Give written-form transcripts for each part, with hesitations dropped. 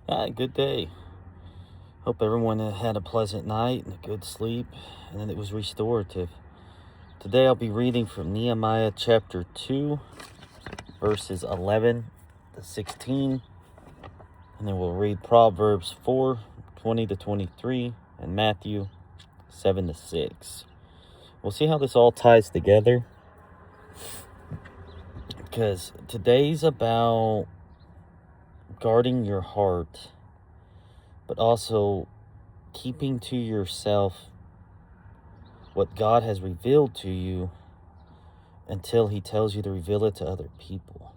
Hi, good day. Hope everyone had a pleasant night and a good sleep, and that it was restorative. Today I'll be reading from Nehemiah chapter 2, verses 11 to 16, and then we'll read Proverbs 4, 20 to 23, and Matthew 7 to 6. We'll see how this all ties together, because today's about guarding your heart, but also keeping to yourself what God has revealed to you until he tells you to reveal it to other people.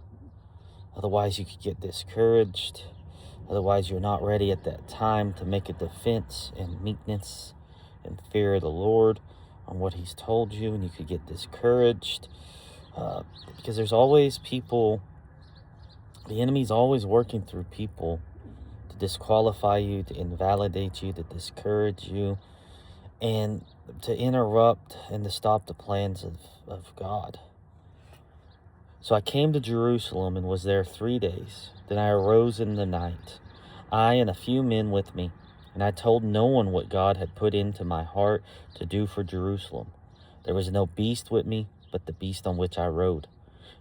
Otherwise, you could get discouraged. Otherwise, you're not ready at that time to make a defense in meekness and fear of the Lord on what he's told you, and you could get discouraged because there's always people, the enemy's always working through people to disqualify you, to invalidate you, to discourage you, and to interrupt and to stop the plans of God. So I came to Jerusalem and was there 3 days. Then I arose in the night, I and a few men with me, and I told no one what God had put into my heart to do for Jerusalem. There was no beast with me, but the beast on which I rode.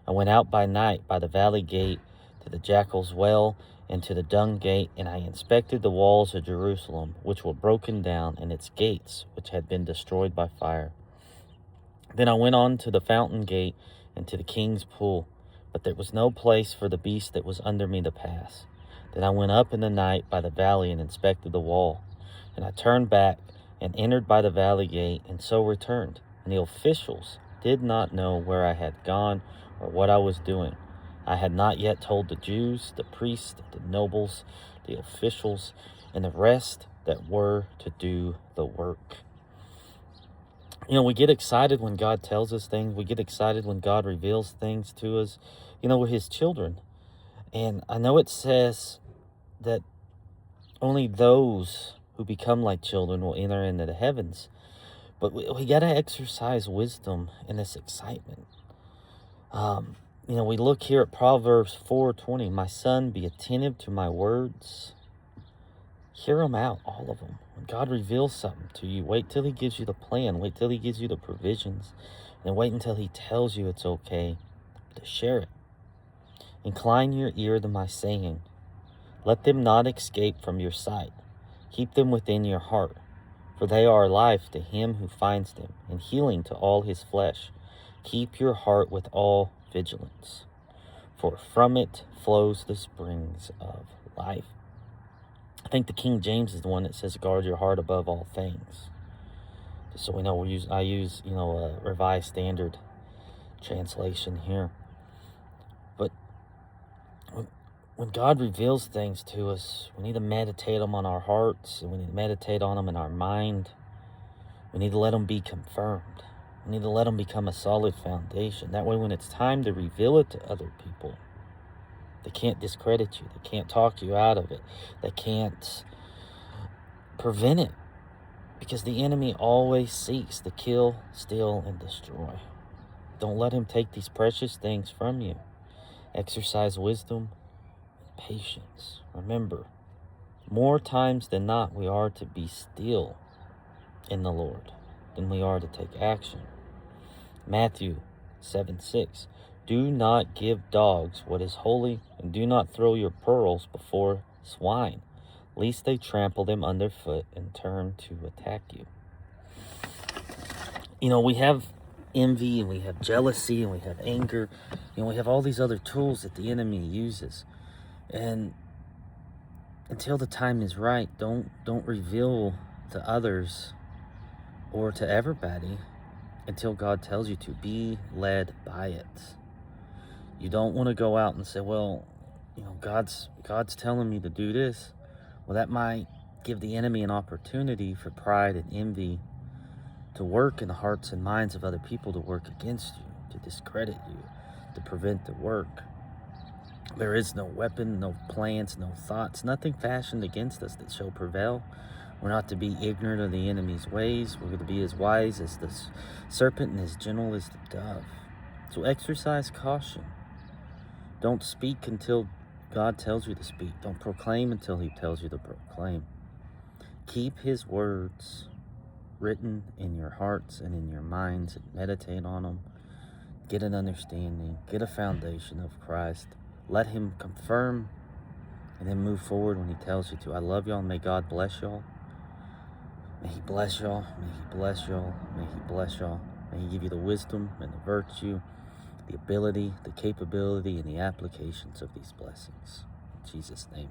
I went out by night by the valley gate to the Jackal's well and to the Dung Gate, and I inspected the walls of Jerusalem, which were broken down, and its gates, which had been destroyed by fire. Then I went on to the fountain gate and to the king's pool, but there was no place for the beast that was under me to pass. Then I went up in the night by the valley and inspected the wall. And I turned back and entered by the valley gate, and so returned. And the officials did not know where I had gone or what I was doing. I had not yet told the Jews, the priests, the nobles, the officials, and the rest that were to do the work. We get excited when God tells us things. We get excited when God reveals things to us. We're his children. And I know it says that only those who become like children will enter into the heavens. But we got to exercise wisdom in this excitement. We look here at Proverbs 4:20. My son, be attentive to my words. Hear them out, all of them. When God reveals something to you, wait till he gives you the plan. Wait till he gives you the provisions. And wait until he tells you it's okay to share it. Incline your ear to my saying. Let them not escape from your sight. Keep them within your heart. For they are life to him who finds them, and healing to all his flesh. Keep your heart with all vigilance, for from it flows the springs of life. I think the King James is the one that says, guard your heart above all things. Just so we know, I use a Revised Standard translation here. But when God reveals things to us, we need to meditate them on our hearts, and we need to meditate on them in our mind. We need to let them be confirmed. We need to let them become a solid foundation. That way, when it's time to reveal it to other people, they can't discredit you. They can't talk you out of it. They can't prevent it, because the enemy always seeks to kill, steal, and destroy. Don't let him take these precious things from you. Exercise wisdom and patience. Remember, more times than not, we are to be still in the Lord than we are to take action. Matthew 7:6. Do not give dogs what is holy, and do not throw your pearls before swine, lest they trample them underfoot and turn to attack you. We have envy, and we have jealousy, and we have anger. We have all these other tools that the enemy uses. And until the time is right, don't reveal to others or to everybody until God tells you to. Be led by it. You don't want to go out and say, well, God's telling me to do this. Well, that might give the enemy an opportunity for pride and envy to work in the hearts and minds of other people, to work against you, to discredit you, to prevent the work. There is no weapon, no plans, no thoughts, nothing fashioned against us that shall prevail. We're not to be ignorant of the enemy's ways. We're going to be as wise as the serpent and as gentle as the dove. So exercise caution. Don't speak until God tells you to speak. Don't proclaim until he tells you to proclaim. Keep his words written in your hearts and in your minds and meditate on them. Get an understanding. Get a foundation of Christ. Let him confirm and then move forward when he tells you to. I love y'all. May God bless y'all. May he bless y'all. May he bless y'all. May he bless y'all. May he give you the wisdom and the virtue, the ability, the capability, and the applications of these blessings. In Jesus' name.